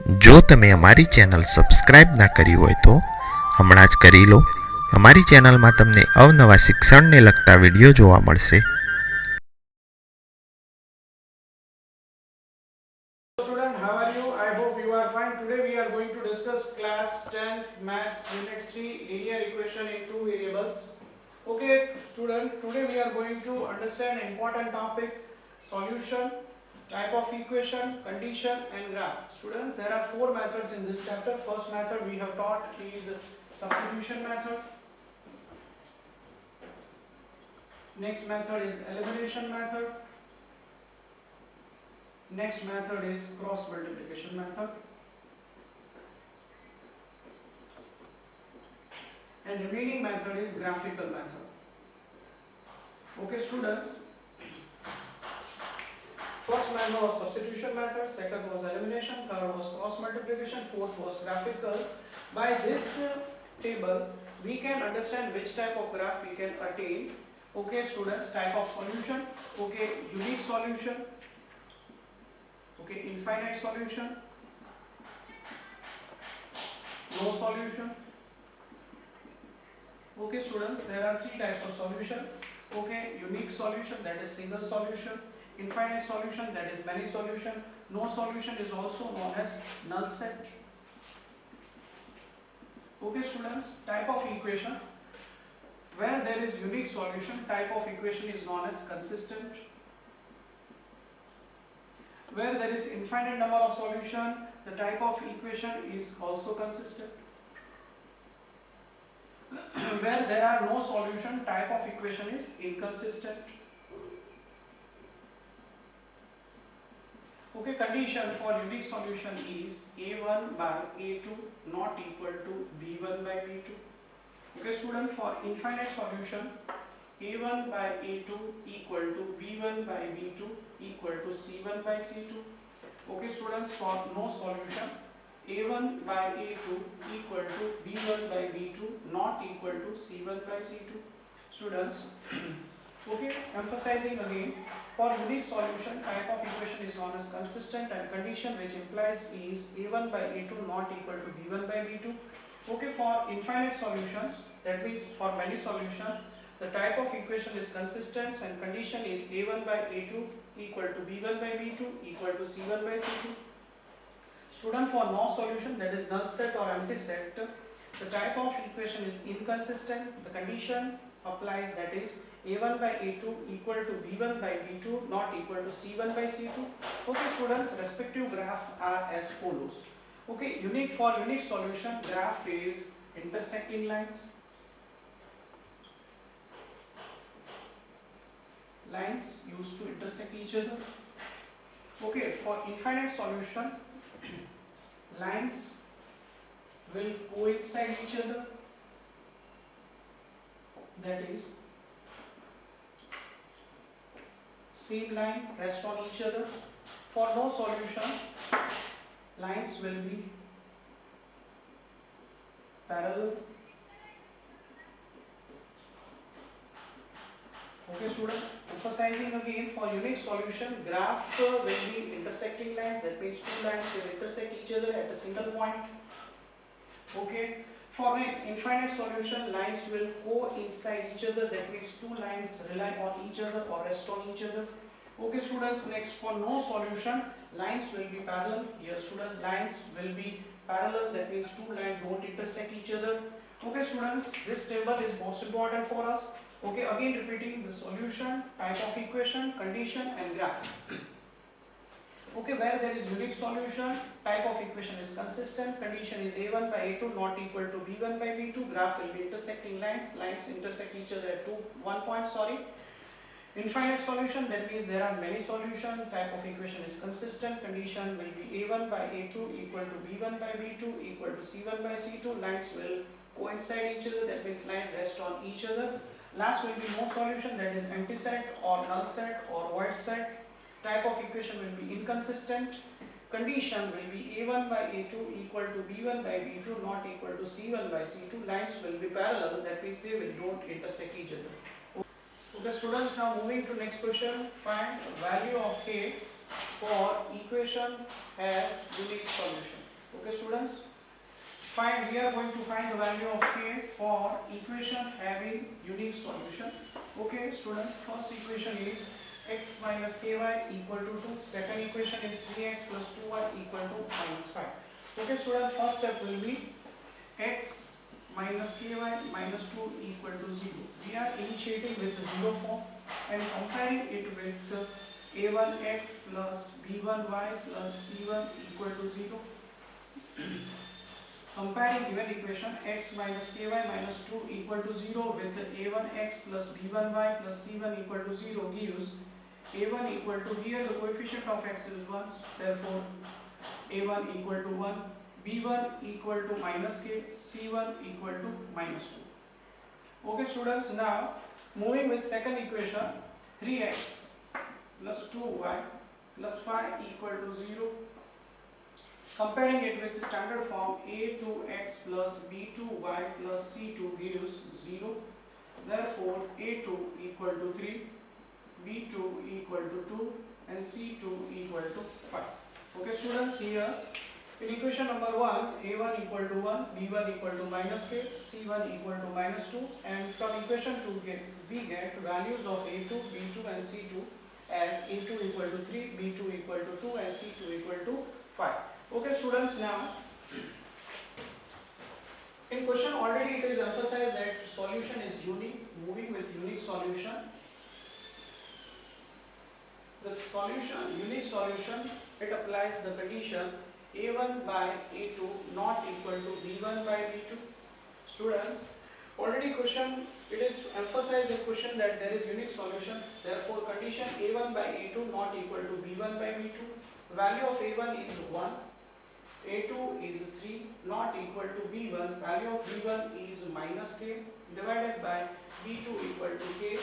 જો તમે અમારી ચેનલ સબસ્ક્રાઈબ ના કરી હોય તો હમણાં જ કરી લો. અમારી ચેનલમાં તમને અવનવા શિક્ષણને લગતા વિડીયો જોવા મળશે. Student, how are you? I hope you are fine. Today we are going to discuss class 10th maths unit 3 linear equation in two variables. Okay student, today we are going to understand an important topic: solution, type of equation, condition and graph. Students, there are four methods in this chapter. First method we have taught is substitution method. Next method is elimination method. Next method is cross multiplication method. And remaining method is graphical method. Okay students, first method was substitution method, second was elimination, third was cross multiplication, fourth was graphical. By this table we can understand which type of graph we can attain. Okay students, type of solution, okay, unique solution, okay, infinite solution, no solution. Okay students, there are three types of solution. Okay, unique solution, that is single solution; infinite solution, that is many solution; no solution is also known as null set. Okay students, type of equation: where there is unique solution, type of equation is known as consistent. Where there is infinite number of solution, the type of equation is also consistent. Where there are no solution, type of equation is inconsistent. Okay, condition for unique solution is a1 by a2 not equal to b1 by b2. Okay student, for infinite solution, a1 by a2 equal to b1 by b2 equal to c1 by c2. Okay students, for no solution, a1 by a2 equal to b1 by b2 not equal to c1 by c2. Students, okay, emphasizing again, for unique solution, type of equation is known as consistent, and condition which implies is a1 by a2 not equal to b1 by b2. Okay, for infinite solutions, that means for many solution, the type of equation is consistent and condition is a1 by a2 equal to b1 by b2 equal to c1 by c2. Student, for no solution, that is null set or empty set, the type of equation is inconsistent. The condition applies, that is a1 by a2 equal to b1 by b2 not equal to c1 by c2. Okay students, respective graph are as follows. Okay, for unique solution, graph is intersecting lines. Lines used to intersect each other. Okay, for infinite solution, lines will coincide each other, that is same line rest on each other. For no solution, lines will be parallel. Okay student, emphasizing again, for unique solution, graph will be intersecting lines, that means two lines will intersect each other at a single point. Okay, for next infinite solution, lines will coincide each other, that means two lines rely on each other or rest on each other. Okay students, next for no solution, lines will be parallel. Here student, lines will be parallel, that means two lines don't intersect each other. Okay students, this table is most important for us. Okay, again repeating the solution, type of equation, condition and graph. Okay, where there is unique solution, type of equation is consistent, condition is a1 by a2 not equal to b1 by b2, graph will be intersecting lines, lines intersect each other at one point. Infinite solution, that means there are many solutions, type of equation is consistent, condition will be a1 by a2 equal to b1 by b2 equal to c1 by c2, lines will coincide each other, that means lines rest on each other. Last will be no solution, that is empty set or null set or void set. Type of equation will be inconsistent. Condition will be a1 by a2 equal to b1 by b2 not equal to c1 by c2. Lines will be parallel, that means they will don't intersect each other. Okay students, now moving to next question. Find value of k for equation has unique solution. Okay students, we are going to find the value of k for equation having unique solution. Okay students, first equation is x minus ky equal to 2. Second equation is 3x plus 2y equal to minus 5. Okay students, first step will be x minus ky minus 2 equal to 0. We are initiating with the 0 form and comparing it with a1x plus b1y plus c1 equal to 0. Comparing given equation x minus ky minus 2 equal to 0 with a1x plus b1y plus c1 equal to 0 gives a1 equal to, here the coefficient of x is 1, therefore a1 equal to 1, b1 equal to minus k, c1 equal to minus 2. Okay students, now moving with second equation, 3x plus 2y plus 5 equal to 0. Comparing it with the standard form, a2x plus b2y plus c2 gives 0. Therefore a2 equal to 3, b2 equal to 2 and c2 equal to 5. Okay students, here in equation number 1, a1 equal to 1, b1 equal to minus k, c1 equal to minus 2, and from equation 2 we get values of a2, b2 and c2 as a2 equal to 3, b2 equal to 2 and c2 equal to 5. Okay students, now in question already it is emphasized that solution is unique. Moving with unique solution, the solution, unique solution, it applies the condition a1 by a2 not equal to b1 by b2. Students, already question, it is emphasized in question that there is unique solution, therefore condition a1 by a2 not equal to b1 by b2. Value of a1 is 1, a2 is 3, not equal to b1, value of b1 is minus k, divided by b2 equal to k.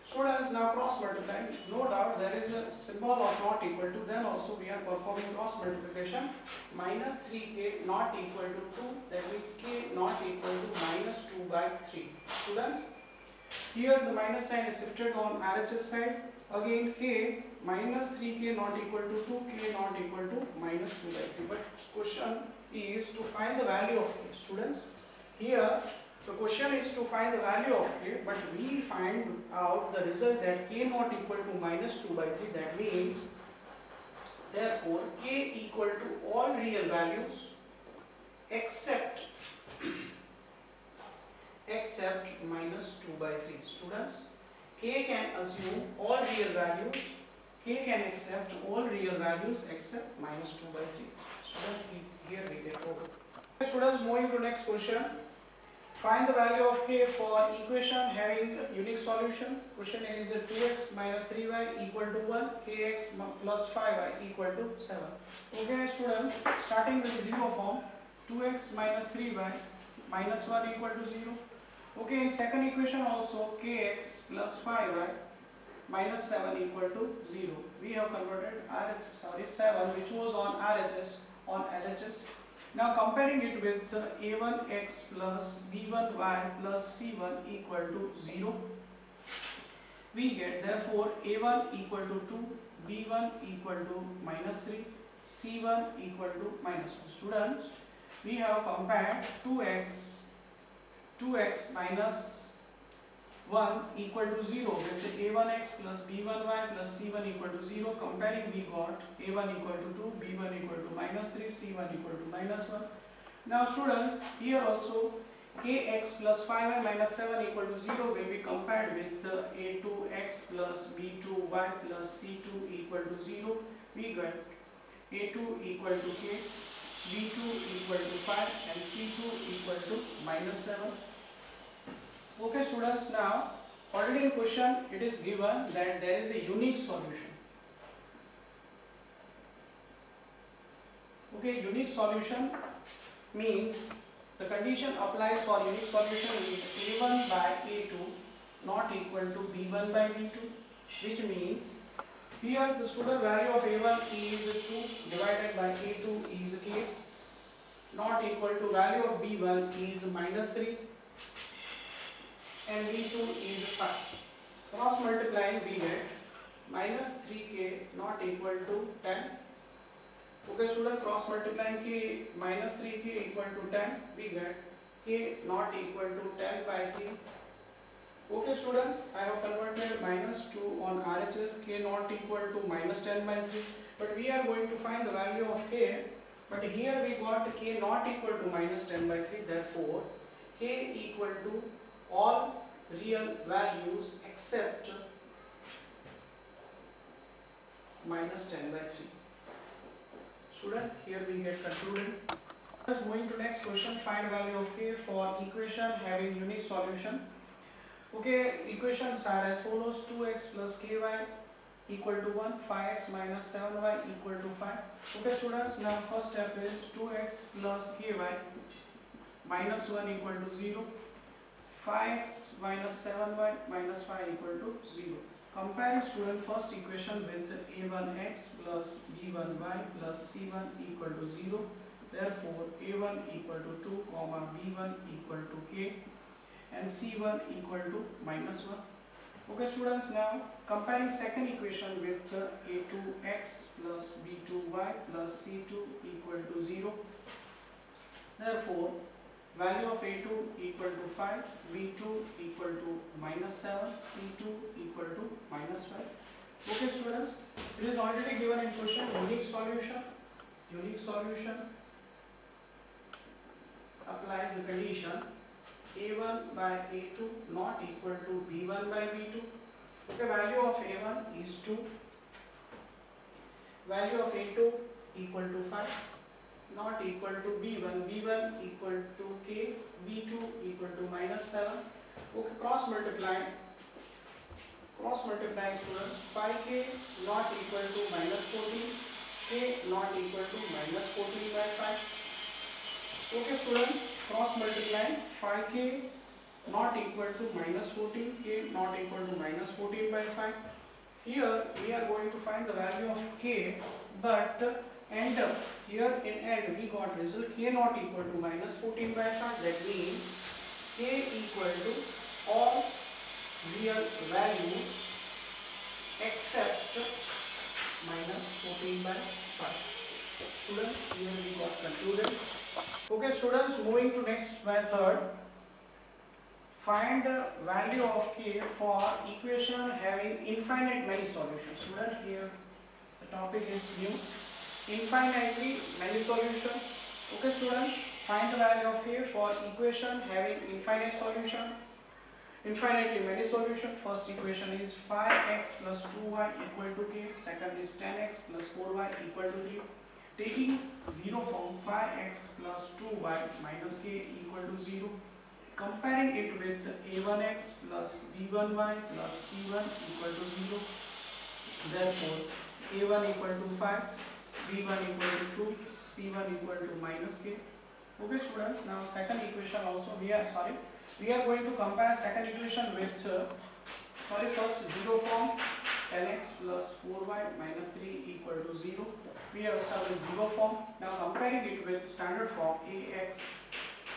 Students, now cross multiplying, no doubt there is a symbol of not equal to, then also we are performing cross multiplication. Minus 3k not equal to 2, that means k not equal to minus 2 by 3. Students, here the minus sign is shifted on RHS side. Again k minus 3k not equal to 2k not equal to minus 2 by 3. But question is to find the value of k. Students, here the question is to find the value of k, but we find out the result that k not equal to minus 2 by 3. That means, therefore k equal to all real values except minus 2 by 3. Students, k can assume all real values, k can accept all real values except minus 2 by 3. Students, here we get over. Students, moving to next question. Find the value of k for equation having unique solution. Question is 2x minus 3y equal to 1, kx plus 5y equal to 7. Okay students, starting with 0 form, 2x minus 3y minus 1 equal to 0. Okay, in second equation also kx plus 5y minus 7 equal to 0. We have converted 7 which was on RHS on LHS. Now comparing it with a1x plus b1y plus c1 equal to 0, we get therefore a1 equal to 2, b1 equal to minus 3, c1 equal to minus 1. Students, we have compared 2x minus 1 equal to 0 with a1x plus b1y plus c1 equal to 0. Comparing, we got a1 equal to 2, b1 equal to minus 3, c1 equal to minus 1. Now students, here also kx plus 5y minus 7 equal to 0 will be compared with a2x plus b2y plus c2 equal to 0. We got a2 equal to k, b2 equal to 5 and c2 equal to minus 7. Okay students, now already in question it is given that there is a unique solution. Okay, unique solution means the condition applies for unique solution is a1 by a2 not equal to b1 by b2, which means here the student value of a1 is 2 divided by a2 is k, not equal to value of b1 is minus 3 and b2 is 5. Cross multiplying, we get minus 3k not equal to 10 Okay student, cross multiplying k minus 3k equal to 10, we get k not equal to 10 by 3. Okay students, I have converted minus 2 on RHS, k not equal to minus 10 by 3, but we are going to find the value of k, but here we got k not equal to minus 10 by 3, therefore k equal to all real values except minus 10 by 3. Student, here we get concluded. Let's moving to next question. Find value of k for equation having unique solution. Okay, equations are as follows: 2x plus ky equal to 1, 5x minus 7y equal to 5. Okay students, now first step is 2x plus ky minus 1 equal to 0, 5x minus 7y minus 5 equal to 0. Comparing student first equation with a1x plus b1y plus c1 equal to 0. Therefore, a1 equal to 2, b1 equal to k and c1 equal to minus 1. Okay students, now comparing second equation with a2x plus b2y plus c2 equal to 0. Therefore, value of a2 equal to 5, b2 equal to minus 7, c2 equal to minus 5. Okay students, it is already given in question. Unique solution applies the condition a1 by a2 not equal to b1 by b2. Okay, value of a1 is 2, value of a2 equal to 5, not equal to b1, b1 equal to k, b2 equal to minus 7. Okay, cross multiplying students, 5k not equal to minus 14, k not equal to minus 14 by 5. Okay students, cross multiplying 5k not equal to minus 14, k not equal to minus 14 by 5. Here we are going to find the value of k, but end up here in end we got result k not equal to minus 14 by 5. That means k equal to all real values except minus 14 by 5. Student, here we got concluded. Okay students, moving to next method. Find the value of k for equation having infinite many solutions. Student, here the topic is new. Infinitely many solutions. Okay students, find the value of k for equation having infinite solution. Infinitely many solution. First equation is 5x plus 2y equal to k. Second is 10x plus 4y equal to 3. Taking 0 from 5x plus 2y minus k equal to 0. Comparing it with a1x plus b1y plus c1 equal to 0. Therefore, a1 equal to 5, b1 equal to 2, c1 equal to minus k. Okay students, now second equation also we are going to compare second equation with first 0 form 10x plus 4y minus 3 equal to 0. We have established 0 form. Now comparing it with standard form a2x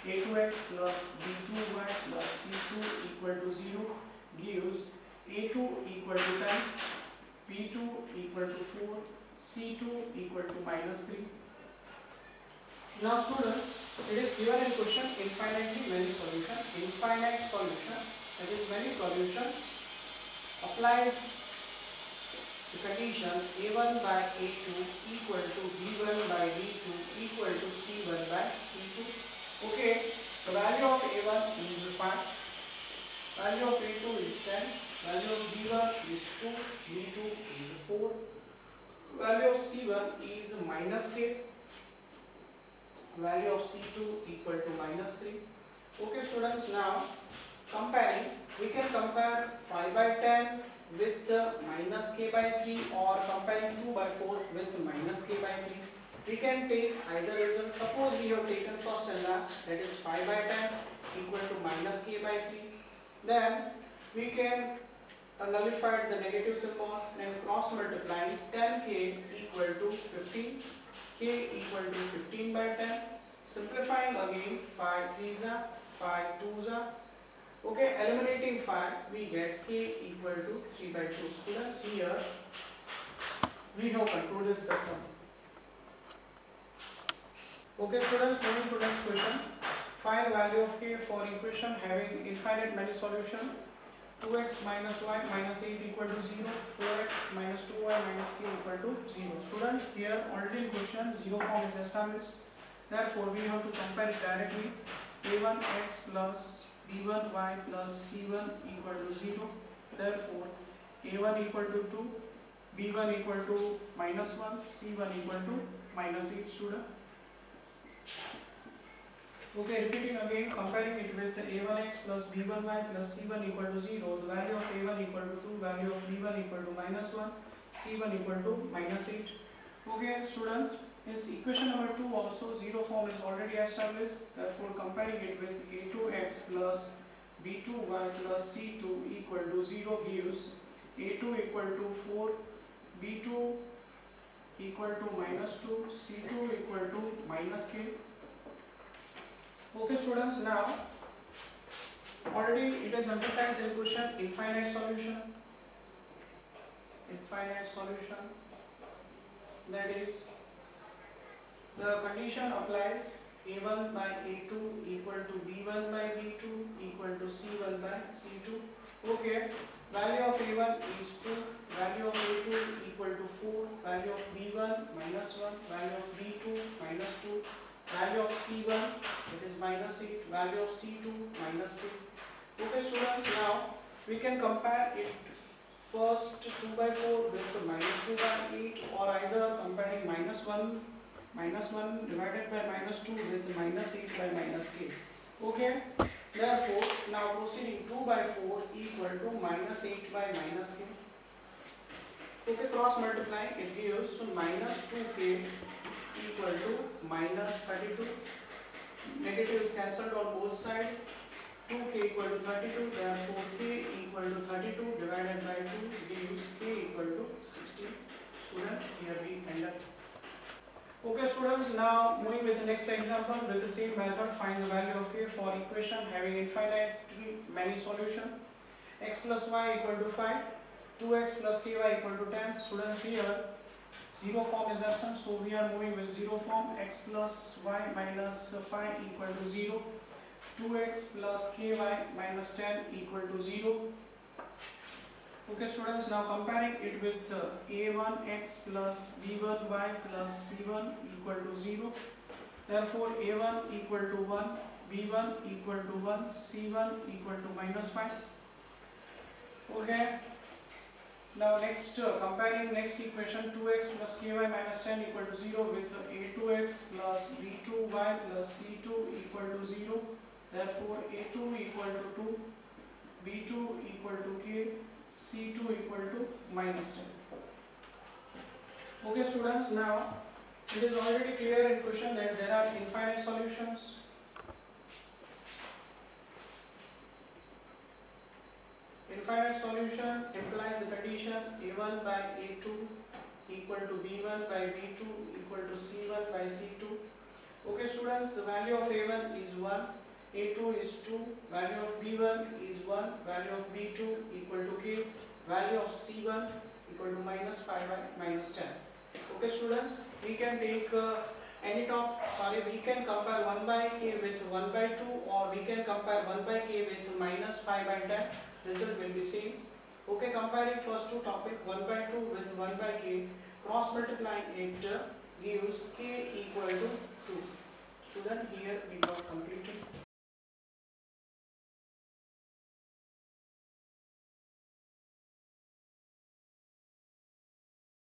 plus b2y plus c2 equal to 0 gives a2 equal to 10, b2 equal to 4, c2 equal to minus 3. Now students, it is given in question infinitely many solution. Infinite solution, that is many solutions, applies the condition a1 by a2 equal to b1 by b2 equal to c1 by c2. Okay, the value of a1 is 5, value of a2 is 10, value of b1 is 2, b2 is 4, value of c1 is minus k, value of c2 equal to minus 3. Okay students, now comparing, we can compare 5 by 10 with minus k by 3 or comparing 2 by 4 with minus k by 3. We can take either result. Suppose we have taken first and last, that is 5 by 10 equal to minus k by 3. Then we can nullify the negative symbol and cross multiplying 10k equal to 15, k equal to 15 by 10. Simplifying again, 5 3s are 5 2s are. Okay, eliminating 5, we get k equal to 3 by 2. Students, here we have concluded the sum. Okay students, moving to next question. Find value of k for equation having infinite many solution. 2x minus y minus 8 equal to 0, 4x minus 2y minus k equal to 0. Students, here already in question 0 form is established. Therefore, we have to compare it directly. a1x plus b1y plus c1 equal to 0. Therefore, a1 equal to 2, b1 equal to minus 1, c1 equal to minus 8 student. Okay, repeating again, comparing it with a1x plus b1y plus c1 equal to 0, the value of a1 equal to 2, value of b1 equal to minus 1, c1 equal to minus 8. Okay, students, in equation number 2 also 0 form is already established. Therefore, comparing it with a2x plus b2y plus c2 equal to 0 gives a2 equal to 4, b2 equal to minus 2, c2 equal to minus k. Okay students, now already it is emphasized in question infinite solution. Infinite solution, that is the condition applies a1 by a2 equal to b1 by b2 equal to c1 by c2. Okay, value of a1 is 2, value of a2 equal to 4, value of b1 minus 1, value of b2 minus 2, value of c1 it is minus 8, value of c2 minus 8. Okay students, now we can compare it first 2 by 4 with minus 2 by 8, or either comparing minus 1 divided by minus 2 with minus 8 by minus 8. Okay, therefore now proceeding 2 by 4 equal to minus 8 by minus k. Okay, cross multiplying it gives minus 2k equal to minus 32. Negative is cancelled on both sides. 2k equal to 32, therefore k equal to 32 divided by 2 gives k equal to 16. Student, here we end up. Okay students, now moving with the next example with the same method, find the value of k for equation having infinitely many solution. X plus y equal to 5, 2x plus ky equal to 10. Students, here 0 form is absent, so we are moving with 0 form. X plus y minus 5 equal to 0, 2x plus ky minus 10 equal to 0. Okay students, now comparing it with a1x plus b1y plus c1 equal to 0. Therefore, a1 equal to 1, b1 equal to 1, c1 equal to minus 5. Okay. Now next, comparing next equation 2x plus ky minus 10 equal to 0 with a2x plus b2y plus c2 equal to 0. Therefore, a2 equal to 2, b2 equal to k, c2 equal to minus 10. Okay students, now it is already clear in question that there are infinite solutions. Infinite solution implies the condition a1 by a2 equal to b1 by b2 equal to c1 by c2. Okay students, the value of a1 is 1, a2 is 2, value of b1 is 1, value of b2 equal to k, value of c1 equal to minus 5 by minus 10. Okay students, we can take we can compare 1 by k with 1 by 2, or we can compare 1 by k with minus 5 by 10. Result will be same. Okay, comparing first two topic 1 by 2 with 1 by k, cross multiplying it gives k equal to 2. Student, here we got completed.